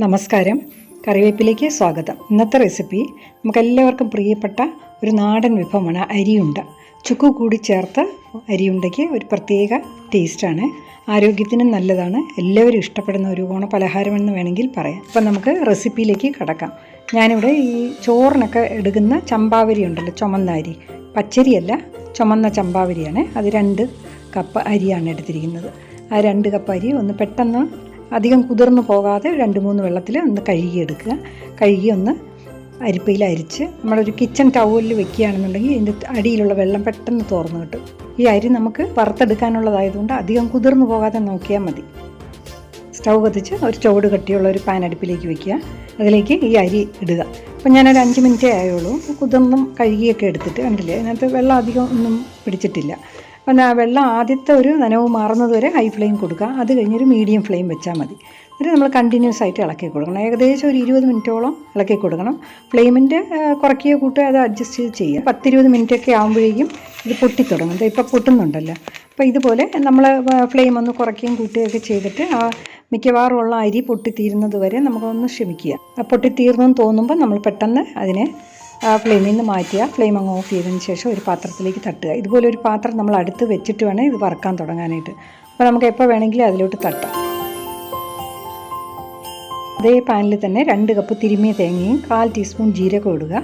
നമസ്കാരം. കറിവേപ്പിലേക്ക് സ്വാഗതം. ഇന്നത്തെ റെസിപ്പി നമുക്കെല്ലാവർക്കും പ്രിയപ്പെട്ട ഒരു നാടൻ വിഭവമാണ് അരിയുണ്ട. ചുക്ക് കൂടി ചേർത്ത് അരിയുണ്ടയ്ക്ക് ഒരു പ്രത്യേക ടേസ്റ്റാണ്. ആരോഗ്യത്തിനും നല്ലതാണ്. എല്ലാവരും ഇഷ്ടപ്പെടുന്ന ഒരു ഓണപലഹാരമെന്ന് വേണമെങ്കിൽ പറയാം. അപ്പം നമുക്ക് റെസിപ്പിയിലേക്ക് കടക്കാം. ഞാനിവിടെ ഈ ചോറിനൊക്കെ എടുക്കുന്ന ചമ്പാവരി ഉണ്ടല്ലോ, ചുമന്ന അരി, പച്ചരിയല്ല, ചുമന്ന ചമ്പാവരിയാണ്. അത് 2 കപ്പ് അരിയാണ് എടുത്തിരിക്കുന്നത്. ആ 2 കപ്പ് അരി ഒന്ന് പെട്ടെന്ന് അധികം കുതിർന്നു പോകാതെ 2-3 വെള്ളത്തിൽ ഒന്ന് കഴുകിയെടുക്കുക. കഴുകി ഒന്ന് അരിപ്പയിൽ അരിച്ച് നമ്മളൊരു കിച്ചൺ ടവലിൽ വെക്കുകയാണെന്നുണ്ടെങ്കിൽ ഇതിൻ്റെ അടിയിലുള്ള വെള്ളം പെട്ടെന്ന് തോർന്നു കിട്ടും. ഈ അരി നമുക്ക് വറുത്തെടുക്കാനുള്ളതായതുകൊണ്ട് അധികം കുതിർന്നു പോകാതെ നോക്കിയാൽ മതി. സ്റ്റൗ കത്തിച്ച് ഒരു ചുവട് കട്ടിയുള്ള ഒരു പാൻ അടുപ്പിലേക്ക് വെക്കുക. അതിലേക്ക് ഈ അരി ഇടുക. അപ്പം ഞാനൊരു 5 മിനിറ്റേ ആയുള്ളൂ. കുതിർന്നും കഴുകിയൊക്കെ എടുത്തിട്ട് കണ്ടില്ലേ, അതിനകത്ത് വെള്ളം അധികം ഒന്നും പിടിച്ചിട്ടില്ല. അപ്പം ആ വെള്ളം ആദ്യത്തെ ഒരു നനവ് മാറുന്നത് വരെ ഹൈ ഫ്ലെയിം കൊടുക്കുക. അത് കഴിഞ്ഞൊരു മീഡിയം ഫ്ലെയിം വെച്ചാൽ മതി. എന്നിട്ട് നമ്മൾ കണ്ടിന്യൂസ് ആയിട്ട് ഇളക്കി കൊടുക്കണം. ഏകദേശം ഒരു 20 മിനിറ്റോളം ഇളക്കി കൊടുക്കണം. ഫ്ലെയിമിൻ്റെ കുറയ്ക്കുകയോ കൂട്ടുക അത് അഡ്ജസ്റ്റ് ചെയ്ത് ചെയ്യുക. 10-20 മിനിറ്റൊക്കെ ആകുമ്പോഴേക്കും ഇത് പൊട്ടിത്തുടങ്ങും. ഇപ്പോൾ പൊട്ടുന്നുണ്ടല്ലോ. അപ്പോൾ ഇതുപോലെ നമ്മൾ ഫ്ലെയിം ഒന്ന് കുറയ്ക്കുകയും കൂട്ടുകയൊക്കെ ചെയ്തിട്ട് മിക്കവാറും ഉള്ള അരി പൊട്ടിത്തീരുന്നത് വരെ നമുക്കൊന്ന് ക്ഷമിക്കുക. പൊട്ടിത്തീർന്നെന്ന് തോന്നുമ്പോൾ നമ്മൾ പെട്ടെന്ന് അതിനെ ഫ്ലെയിമിൽ നിന്ന് മാറ്റുക. ഫ്ലെയിം അങ്ങ് ഓഫ് ചെയ്തതിന് ശേഷം ഒരു പാത്രത്തിലേക്ക് തട്ടുക. ഇതുപോലെ ഒരു പാത്രം നമ്മൾ അടുത്ത് വെച്ചിട്ട് വേണം ഇത് വറുക്കാൻ തുടങ്ങാനായിട്ട്. അപ്പോൾ നമുക്ക് എപ്പോൾ വേണമെങ്കിലും അതിലോട്ട് തട്ടാം. അതേ പാനിൽ തന്നെ 2 കപ്പ് തിരുമിയ തേങ്ങയും 1/4 ടീസ്പൂൺ ജീരകം ഇടുക.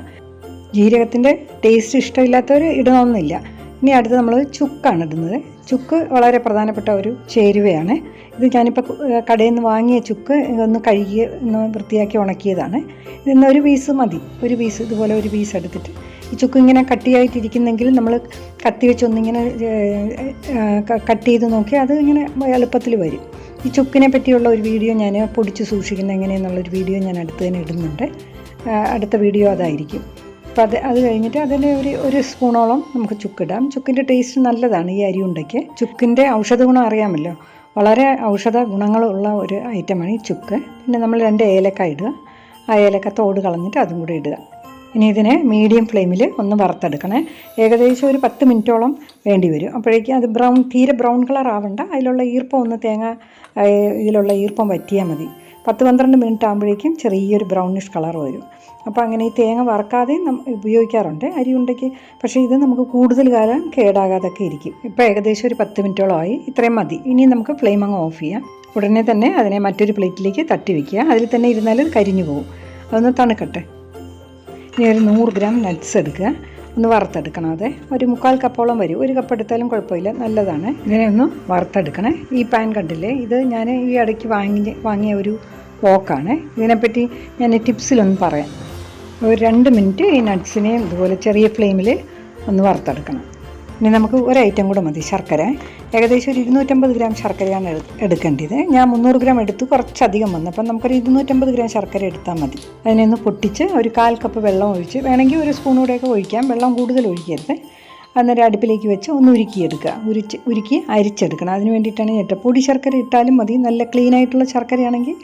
ജീരകത്തിൻ്റെ ടേസ്റ്റ് ഇഷ്ടമില്ലാത്തവർ ഇടണമെന്നില്ല. ഇനി അടുത്ത് നമ്മൾ ചുക്കാണ് ഇടുന്നത്. ചുക്ക് വളരെ പ്രധാനപ്പെട്ട ഒരു ചേരുവയാണ്. ഇത് ഞാനിപ്പോൾ കടയിൽ നിന്ന് വാങ്ങിയ ചുക്ക് ഒന്ന് കഴുകി ഒന്ന് വൃത്തിയാക്കി ഉണക്കിയതാണ്. ഇതിന്ന് ഒരു പീസ് മതി. ഒരു പീസ് ഇതുപോലെ ഒരു പീസ് എടുത്തിട്ട് ഈ ചുക്ക് ഇങ്ങനെ കട്ടിയായിട്ടിരിക്കുന്നെങ്കിൽ നമ്മൾ കത്തി വെച്ചൊന്നിങ്ങനെ കട്ട് ചെയ്ത് നോക്കി അത് ഇങ്ങനെ എളുപ്പത്തിൽ വരും. ഈ ചുക്കിനെ പറ്റിയുള്ള ഒരു വീഡിയോ ഞാൻ പൊടിച്ച് സൂക്ഷിക്കുന്നത് എങ്ങനെയെന്നുള്ളൊരു വീഡിയോ ഞാൻ അടുത്ത് തന്നെ ഇടുന്നുണ്ട്. അടുത്ത വീഡിയോ അതായിരിക്കും. അപ്പോൾ അത് കഴിഞ്ഞിട്ട് അതിൽ ഒരു സ്പൂണോളം നമുക്ക് ചുക്കിടാം. ചുക്കിൻ്റെ ടേസ്റ്റ് നല്ലതാണ് ഈ അരിയുണ്ടയ്ക്ക്. ചുക്കിൻ്റെ ഔഷധ ഗുണം അറിയാമല്ലോ. വളരെ ഔഷധ ഗുണങ്ങളുള്ള ഒരു ഐറ്റമാണ് ഈ ചുക്ക്. പിന്നെ നമ്മൾ 2 ഏലക്ക ഇടുക. ആ ഏലക്ക തോട് കളഞ്ഞിട്ട് അതും കൂടി ഇടുക. ഇനി ഇതിനെ മീഡിയം ഫ്ലെയിമിൽ ഒന്ന് വറുത്തെടുക്കണേ. ഏകദേശം ഒരു 10 മിനിറ്റോളം വേണ്ടി വരും. അപ്പോഴേക്കും അത് തീരെ ബ്രൗൺ കളർ ആവണ്ട. അതിലുള്ള ഈർപ്പം ഒന്ന് ഇതിലുള്ള ഈർപ്പം വറ്റിയാൽ മതി. 10-12 മിനിറ്റ് ആകുമ്പോഴേക്കും ചെറിയൊരു ബ്രൗണിഷ് കളർ വരും. അപ്പോൾ അങ്ങനെ ഈ തേങ്ങ വറക്കാതെ ഉപയോഗിക്കാറുണ്ട് അരിയുണ്ടയ്ക്ക്. പക്ഷേ ഇത് നമുക്ക് കൂടുതൽ കാലം കേടാകാതൊക്കെ ഇരിക്കും. ഇപ്പോൾ ഏകദേശം ഒരു 10 മിനിറ്റോളം ആയി. ഇത്രയും മതി. ഇനി നമുക്ക് ഫ്ലെയിം അങ്ങ് ഓഫ് ചെയ്യാം. ഉടനെ തന്നെ അതിനെ മറ്റൊരു പ്ലേറ്റിലേക്ക് തട്ടി വയ്ക്കുക. അതിൽ തന്നെ ഇരുന്നാൽ കരിഞ്ഞു പോകും. അതൊന്ന് തണുക്കട്ടെ. ഇനി ഒരു 100 ഗ്രാം നട്ട്സ് എടുക്കുക. ഒന്ന് വറുത്തെടുക്കണം. അത് ഒരു 1/4 കപ്പോളം വരും. 1 കപ്പ് എടുത്താലും കുഴപ്പമില്ല, നല്ലതാണ്. ഇതിനെ ഒന്ന് വറുത്തെടുക്കണേ. ഈ പാൻ കണ്ടില്ലേ, ഇത് ഞാൻ ഈ ഇടയ്ക്ക് വാങ്ങിയ ഒരു വോക്കാണ്. ഇതിനെപ്പറ്റി ഞാൻ ടിപ്സിലൊന്ന് പറയാം. ഒരു 2 മിനിറ്റ് ഈ നട്ട്സിനെ ഇതുപോലെ ചെറിയ ഫ്ലെയിമിൽ ഒന്ന് വറുത്തെടുക്കണം. ഇനി നമുക്ക് ഒരു ഐറ്റം കൂടെ മതി, ശർക്കര. ഏകദേശം ഒരു 250 ഗ്രാം ശർക്കരയാണ് എടുക്കേണ്ടത്. ഞാൻ 300 ഗ്രാം എടുത്ത് കുറച്ചധികം വന്നു. അപ്പം നമുക്കൊരു 250 ഗ്രാം ശർക്കര എടുത്താൽ മതി. അതിനെ ഒന്ന് പൊട്ടിച്ച് ഒരു 1/4 കപ്പ് വെള്ളം ഒഴിച്ച്, വേണമെങ്കിൽ ഒരു സ്പൂൺ കൂടെയൊക്കെ ഒഴിക്കാം. വെള്ളം കൂടുതൽ ഒഴിക്കരുത്. അന്നേരം അടുപ്പിലേക്ക് വെച്ച് ഒന്ന് ഉരുക്കിയെടുക്കുക. ഉരുക്കി അരിച്ചെടുക്കണം. അതിന് വേണ്ടിയിട്ടാണ് പൊടി ശർക്കര ഇട്ടാലും മതി. നല്ല ക്ലീനായിട്ടുള്ള ശർക്കരയാണെങ്കിൽ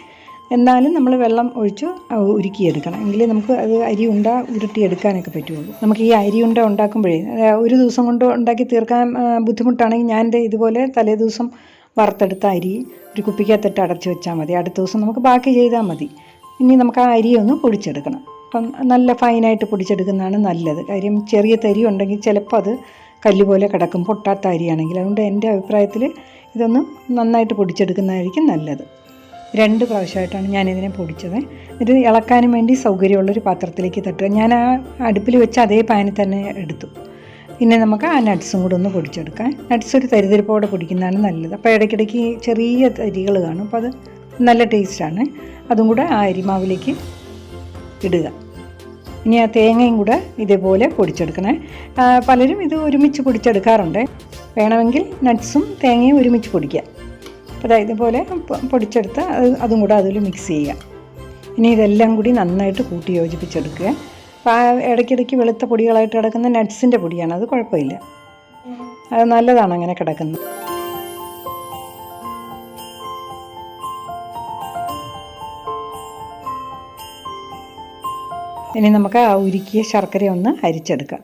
എന്നാലും നമ്മൾ വെള്ളം ഒഴിച്ച് ഉരുക്കിയെടുക്കണം. എങ്കിലേ നമുക്ക് അത് അരിയുണ്ട ഉരുട്ടിയെടുക്കാനൊക്കെ പറ്റുള്ളൂ. നമുക്ക് ഈ അരിയുണ്ട ഉണ്ടാക്കുമ്പോഴേ ഒരു ദിവസം കൊണ്ട് ഉണ്ടാക്കി തീർക്കാൻ ബുദ്ധിമുട്ടാണെങ്കിൽ ഞാൻ ഇതുപോലെ തലേദിവസം വറുത്തെടുത്ത അരി ഒരു കുപ്പിക്കകത്തിട്ട് അടച്ച് വെച്ചാൽ മതി. അടുത്ത ദിവസം നമുക്ക് ബാക്കി ചെയ്താൽ മതി. ഇനി നമുക്ക് ആ അരി ഒന്ന് പൊടിച്ചെടുക്കണം. അപ്പം നല്ല ഫൈനായിട്ട് പൊടിച്ചെടുക്കുന്നതാണ് നല്ലത്. കാര്യം ചെറിയ തരി ഉണ്ടെങ്കിൽ ചിലപ്പോൾ അത് കല്ലുപോലെ കിടക്കും, പൊട്ടാത്ത അരിയാണെങ്കിൽ. അതുകൊണ്ട് എൻ്റെ അഭിപ്രായത്തിൽ ഇതൊന്ന് നന്നായിട്ട് പൊടിച്ചെടുക്കുന്നതായിരിക്കും നല്ലത്. 2 പ്രാവശ്യമായിട്ടാണ് ഞാനിതിനെ പൊടിച്ചത്. എന്നിട്ട് ഇളക്കാനും വേണ്ടി സൗകര്യമുള്ളൊരു പാത്രത്തിലേക്ക് തട്ടുക. ഞാൻ ആ അടുപ്പിൽ വെച്ച് അതേ പാനിൽ തന്നെ എടുത്തു. പിന്നെ നമുക്ക് ആ നട്ട്സും കൂടെ ഒന്ന് പൊടിച്ചെടുക്കാം. നട്ട്സ് ഒരു തരിതരിപ്പോടെ പൊടിക്കുന്നതാണ് നല്ലത്. അപ്പോൾ ഇടയ്ക്കിടയ്ക്ക് ചെറിയ തരികൾ കാണും. അപ്പോൾ അത് നല്ല ടേസ്റ്റാണ്. അതും കൂടെ ആ അരിമാവിലേക്ക് ഇടുക. ഇനി ആ തേങ്ങയും കൂടെ ഇതേപോലെ പൊടിച്ചെടുക്കണേ. പലരും ഇത് ഒരുമിച്ച് പൊടിച്ചെടുക്കാറുണ്ട്. വേണമെങ്കിൽ നട്ട്സും തേങ്ങയും ഒരുമിച്ച് പൊടിക്കുക. അപ്പോൾ ഇതുപോലെ പൊടിച്ചെടുത്ത് അതും കൂടെ അതിൽ മിക്സ് ചെയ്യുക. ഇനി ഇതെല്ലാം കൂടി നന്നായിട്ട് കൂട്ടി യോജിപ്പിച്ചെടുക്കുക. അപ്പോൾ ആ ഇടയ്ക്കിടയ്ക്ക് വെളുത്ത പൊടികളായിട്ട് കിടക്കുന്ന നട്ട്സിൻ്റെ പൊടിയാണ്. അത് കുഴപ്പമില്ല, അത് നല്ലതാണ് അങ്ങനെ കിടക്കുന്നത്. ഇനി നമുക്ക് ആ ഉരുക്കിയ ശർക്കര ഒന്ന് അരിച്ചെടുക്കാം.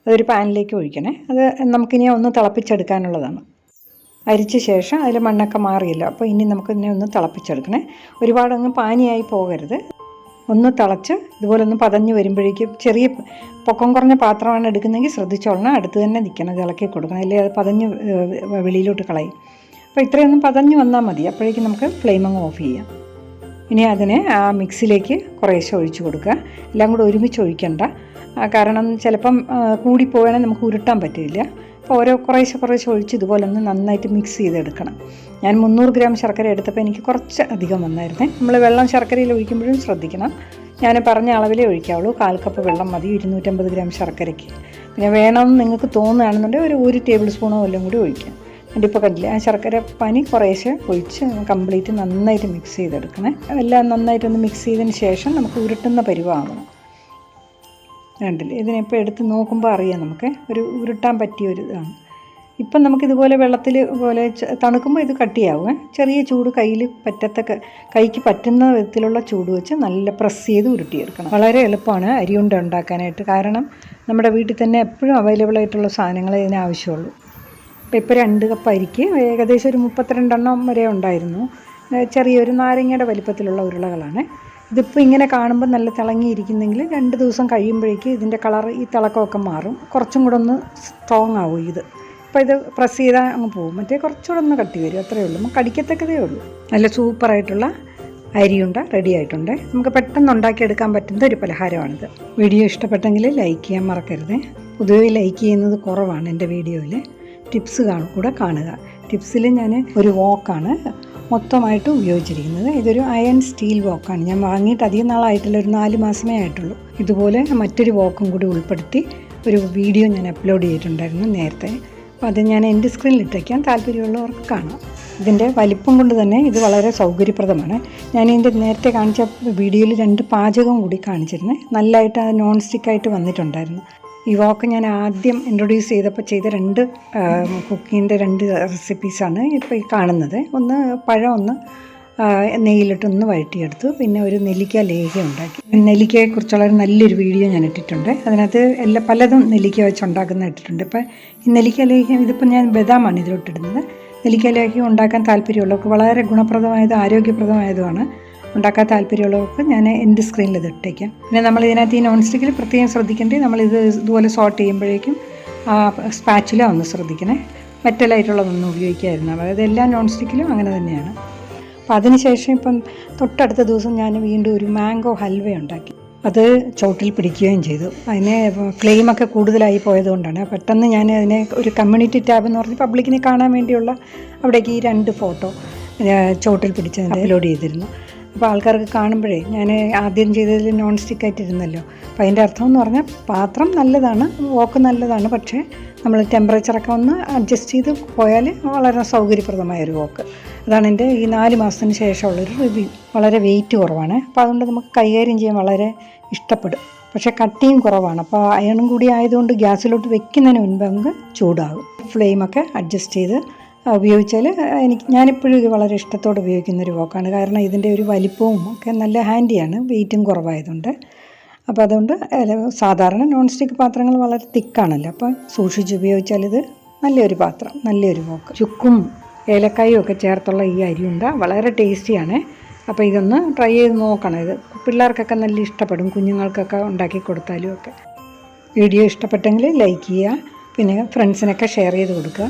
അതൊരു പാനിലേക്ക് ഒഴിക്കണേ. അത് നമുക്കിനി ഒന്ന് തിളപ്പിച്ചെടുക്കാനുള്ളതാണ്. അരിച്ച ശേഷം അതിൽ മണ്ണൊക്കെ മാറിയല്ലോ. അപ്പോൾ ഇനി നമുക്കിതിനെ ഒന്ന് തിളപ്പിച്ചെടുക്കണേ. ഒരുപാടങ്ങ് പാനിയായി പോകരുത്. ഒന്ന് തിളച്ച് ഇതുപോലെ ഒന്ന് പതഞ്ഞ് വരുമ്പോഴേക്കും, ചെറിയ പൊക്കം കുറഞ്ഞ പാത്രമാണ് എടുക്കുന്നതെങ്കിൽ ശ്രദ്ധിച്ചോളണം, അടുത്ത് തന്നെ നിൽക്കണം, ഇളക്കി കൊടുക്കണം, അല്ലെങ്കിൽ അത് പതഞ്ഞ് വെളിയിലോട്ട് കളയും. അപ്പോൾ ഇത്രയൊന്നും പതഞ്ഞ് വന്നാൽ മതി. അപ്പോഴേക്കും നമുക്ക് ഫ്ലെയിം അങ്ങ് ഓഫ് ചെയ്യാം. ഇനി അതിനെ ആ മിക്സിയിലേക്ക് കുറേശ്ശെ ഒഴിച്ച് കൊടുക്കുക. എല്ലാം കൂടെ ഒരുമിച്ച് ഒഴിക്കണ്ട, കാരണം ചിലപ്പം കൂടിപ്പോയാണെങ്കിൽ നമുക്ക് ഉരുട്ടാൻ പറ്റില്ല. അപ്പോൾ കുറേശ്ശെ ഒഴിച്ച് ഇതുപോലെ ഒന്ന് നന്നായിട്ട് മിക്സ് ചെയ്തെടുക്കണം. ഞാൻ 300 ഗ്രാം ശർക്കര എടുത്തപ്പോൾ എനിക്ക് കുറച്ച് അധികം വന്നായിരുന്നേ. നമ്മൾ വെള്ളം ശർക്കരയിൽ ഒഴിക്കുമ്പോഴും ശ്രദ്ധിക്കണം. ഞാൻ പറഞ്ഞ അളവിലേ ഒഴിക്കാവുള്ളൂ. 1/4 കപ്പ് വെള്ളം മതി 250 ഗ്രാം ശർക്കരയ്ക്ക്. പിന്നെ വേണമെന്ന് നിങ്ങൾക്ക് തോന്നുകയാണെന്നുണ്ടെങ്കിൽ ഒരു ടേബിൾ സ്പൂണോ എല്ലാം കൂടി ഒഴിക്കാം. എന്നിട്ട് ഇപ്പോൾ കണ്ടില്ലേ, ആ ശർക്കര പാനി കുറേശ്ശെ ഒഴിച്ച് കംപ്ലീറ്റ് നന്നായിട്ട് മിക്സ് ചെയ്തെടുക്കണേ. എല്ലാം നന്നായിട്ടൊന്ന് മിക്സ് ചെയ്തതിന് ശേഷം നമുക്ക് ഉരുട്ടുന്ന പരുവമാകണം. കണ്ടില്ലേ, ഇതിനിപ്പോൾ എടുത്ത് നോക്കുമ്പോൾ അറിയാം നമുക്ക് ഒരു ഉരുട്ടാൻ പറ്റിയൊരു ഇതാണ്. ഇപ്പം നമുക്കിതുപോലെ വെള്ളത്തിൽ പോലെ തണുക്കുമ്പോൾ ഇത് കട്ടിയാവും. ചെറിയ ചൂട് കൈക്ക് പറ്റുന്ന വിധത്തിലുള്ള ചൂട് വെച്ച് നല്ല പ്രസ് ചെയ്ത് ഉരുട്ടിയെടുക്കണം. വളരെ എളുപ്പമാണ് അരിയുണ്ട ഉണ്ടാക്കാനായിട്ട്. കാരണം നമ്മുടെ വീട്ടിൽ തന്നെ എപ്പോഴും അവൈലബിൾ ആയിട്ടുള്ള സാധനങ്ങളെ ഇതിന് ആവശ്യമുള്ളൂ. ഇപ്പോൾ 2 കപ്പ് അരിക്ക് ഏകദേശം ഒരു 32 എണ്ണം വരെ ഉണ്ടായിരുന്നു. ചെറിയൊരു നാരങ്ങയുടെ വലിപ്പത്തിലുള്ള ഉരുളകളാണ്. ഇതിപ്പോൾ ഇങ്ങനെ കാണുമ്പോൾ നല്ല തിളങ്ങിയിരിക്കുന്നെങ്കിൽ 2 ദിവസം കഴിയുമ്പോഴേക്ക് ഇതിൻ്റെ കളർ, ഈ തിളക്കമൊക്കെ മാറും. കുറച്ചും കൂടെ ഒന്ന് സ്ട്രോങ് ആവും ഇത്. അപ്പോൾ ഇത് പ്രസ് ചെയ്താൽ അങ്ങ് പോകും. മറ്റേ കുറച്ചുകൂടെ ഒന്ന് കട്ടി വരും, അത്രയേ ഉള്ളൂ. നമുക്ക് കടിക്കത്തക്കതേ ഉള്ളൂ. നല്ല സൂപ്പറായിട്ടുള്ള അരിയുണ്ട റെഡി ആയിട്ടുണ്ട്. നമുക്ക് പെട്ടെന്ന് ഉണ്ടാക്കിയെടുക്കാൻ പറ്റുന്ന ഒരു പലഹാരമാണിത്. വീഡിയോ ഇഷ്ടപ്പെട്ടെങ്കിൽ ലൈക്ക് ചെയ്യാൻ മറക്കരുത്. പൊതുവെ ലൈക്ക് ചെയ്യുന്നത് കുറവാണ് എൻ്റെ വീഡിയോയിൽ. ടിപ്സ് കൂടെ കാണുക. ടിപ്സിൽ ഞാൻ ഒരു വോക്കാണ് മൊത്തമായിട്ട് ഉപയോഗിച്ചിരിക്കുന്നത്. ഇതൊരു അയൺ സ്റ്റീൽ വോക്കാണ്. ഞാൻ വാങ്ങിയിട്ട് അധികം നാളായിട്ടില്ല, ഒരു 4 മാസമേ ആയിട്ടുള്ളൂ. ഇതുപോലെ മറ്റൊരു വോക്കും കൂടി ഉൾപ്പെടുത്തി ഒരു വീഡിയോ ഞാൻ അപ്ലോഡ് ചെയ്തിട്ടുണ്ടായിരുന്നു നേരത്തെ. അപ്പോൾ അത് ഞാൻ എൻ്റെ സ്ക്രീനിൽ ഇട്ടേക്കാം, താല്പര്യമുള്ളവർക്ക് കാണാം. ഇതിൻ്റെ വലിപ്പം കൊണ്ട് തന്നെ ഇത് വളരെ സൗകര്യപ്രദമാണ്. ഞാൻ ഇതിൻ്റെ നേരത്തെ കാണിച്ച വീഡിയോയിൽ 2 പാചകം കൂടി കാണിച്ചിരുന്നു. നല്ലതായിട്ട് അത് നോൺ സ്റ്റിക്കായിട്ട് വന്നിട്ടുണ്ടായിരുന്നു. ഈ വോക്ക് ഞാൻ ആദ്യം ഇൻട്രൊഡ്യൂസ് ചെയ്തപ്പോൾ ചെയ്ത 2 കുക്കിങ്ങിൻ്റെ 2 റെസിപ്പീസാണ് ഇപ്പോൾ ഈ കാണുന്നത്. ഒന്ന് പഴം ഒന്ന് നെയ്യിലിട്ടൊന്ന് വഴറ്റിയെടുത്തു. പിന്നെ ഒരു നെല്ലിക്ക ലേഹ്യം ഉണ്ടാക്കി. നെല്ലിക്കയെക്കുറിച്ചുള്ള നല്ലൊരു വീഡിയോ ഞാൻ ഇട്ടിട്ടുണ്ട്. അതിനകത്ത് പലതും നെല്ലിക്ക വെച്ച് ഉണ്ടാക്കുന്ന ഇട്ടിട്ടുണ്ട്. ഇപ്പോൾ ഈ നെല്ലിക്ക ലേഹ്യം ഇതിപ്പോൾ ഞാൻ ബദാമാണ് ഇതിലോട്ടിടുന്നത്. നെല്ലിക്ക ലേഹ്യം ഉണ്ടാക്കാൻ താല്പര്യമുള്ളവർക്ക്, വളരെ ഗുണപ്രദമായതും ആരോഗ്യപ്രദമായതുമാണ്, ഉണ്ടാക്കാൻ താല്പര്യമുള്ളവർക്ക് ഞാൻ എൻ്റെ സ്ക്രീനിൽ ഇത് ഇട്ടേക്കാം. പിന്നെ നമ്മൾ ഇതിനകത്ത് ഈ നോൺ സ്റ്റിക്കിൽ പ്രത്യേകം ശ്രദ്ധിക്കേണ്ടത്, നമ്മളിത് ഇതുപോലെ സോട്ട് ചെയ്യുമ്പോഴേക്കും ആ സ്പാച്ചുല ഒന്ന് ശ്രദ്ധിക്കണേ. മെറ്റലായിട്ടുള്ളതൊന്നും ഉപയോഗിക്കാതിരുന്നാൽ. അതായത് എല്ലാ നോൺ സ്റ്റിക്കിലും അങ്ങനെ തന്നെയാണ്. അപ്പോൾ അതിനുശേഷം ഇപ്പം തൊട്ടടുത്ത ദിവസം ഞാൻ വീണ്ടും ഒരു മാംഗോ ഹൽവ ഉണ്ടാക്കി. അത് ചോട്ടിൽ പിടിക്കുകയും ചെയ്തു. അതിന് ഫ്ലെയിമൊക്കെ കൂടുതലായി പോയതുകൊണ്ടാണ്. പെട്ടെന്ന് ഞാൻ അതിനെ ഒരു കമ്മ്യൂണിറ്റി ടാബ് എന്ന് പറഞ്ഞ് പബ്ലിക്കിനെ കാണാൻ വേണ്ടിയുള്ള അവിടേക്ക് ഈ 2 ഫോട്ടോ ചോട്ടിൽ പിടിച്ചതിൻ്റെ അപ്ലോഡ് ചെയ്തിരുന്നു. അപ്പോൾ ആൾക്കാർക്ക് കാണുമ്പോഴേ, ഞാൻ ആദ്യം ചെയ്തതിൽ നോൺ സ്റ്റിക്കായിട്ടിരുന്നല്ലോ. അപ്പോൾ അതിൻ്റെ അർത്ഥം എന്ന് പറഞ്ഞാൽ പാത്രം നല്ലതാണ്, വോക്ക് നല്ലതാണ്, പക്ഷേ നമ്മൾ ടെമ്പറേച്ചറൊക്കെ ഒന്ന് അഡ്ജസ്റ്റ് ചെയ്ത് പോയാൽ വളരെ സൗകര്യപ്രദമായൊരു വോക്ക്. അതാണ് എൻ്റെ ഈ 4 മാസത്തിന് ശേഷമുള്ളൊരു റിവ്യൂ. വളരെ വെയിറ്റ് കുറവാണ്. അപ്പോൾ അതുകൊണ്ട് നമുക്ക് കൈകാര്യം ചെയ്യാൻ വളരെ ഇഷ്ടപ്പെടും. പക്ഷേ കട്ടിയും കുറവാണ്. അപ്പോൾ അയണും കൂടി ആയതുകൊണ്ട് ഗ്യാസിലോട്ട് വെക്കുന്നതിന് മുൻപ് നമുക്ക് ചൂടാകും. ഫ്ലെയിമൊക്കെ അഡ്ജസ്റ്റ് ചെയ്ത് ഉപയോഗിച്ചാൽ ഞാനിപ്പോഴും ഇത് വളരെ ഇഷ്ടത്തോടെ ഉപയോഗിക്കുന്നൊരു വോക്കാണ്. കാരണം ഇതിൻ്റെ ഒരു വലിപ്പവും ഒക്കെ നല്ല ഹാൻഡിയാണ്, വെയിറ്റും കുറവായതുകൊണ്ട്. അപ്പോൾ അതുകൊണ്ട് സാധാരണ നോൺ സ്റ്റിക്ക് പാത്രങ്ങൾ വളരെ തിക്കാണല്ലോ, അപ്പോൾ സൂക്ഷിച്ച് ഉപയോഗിച്ചാൽ ഇത് നല്ലൊരു പാത്രം, നല്ലൊരു വോക്ക്. ചുക്കും ഏലക്കായും ഒക്കെ ചേർത്തുള്ള ഈ അരിയുണ്ട വളരെ ടേസ്റ്റിയാണ്. അപ്പോൾ ഇതൊന്ന് ട്രൈ ചെയ്ത് നോക്കണം. ഇത് പിള്ളേർക്കൊക്കെ നല്ല ഇഷ്ടപ്പെടും, കുഞ്ഞുങ്ങൾക്കൊക്കെ ഉണ്ടാക്കി കൊടുത്താലും ഒക്കെ. വീഡിയോ ഇഷ്ടപ്പെട്ടെങ്കിൽ ലൈക്ക് ചെയ്യുക, പിന്നെ ഫ്രണ്ട്സിനൊക്കെ ഷെയർ ചെയ്ത് കൊടുക്കുക.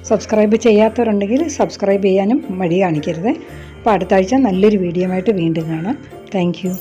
സബ്സ്ക്രൈബ് ചെയ്യാത്തവരുണ്ടെങ്കിൽ സബ്സ്ക്രൈബ് ചെയ്യാനും മടി കാണിക്കരുത്. അപ്പോൾ അടുത്ത ആഴ്ച നല്ലൊരു വീഡിയോ ആയിട്ട് വീണ്ടും കാണാം. Thank you.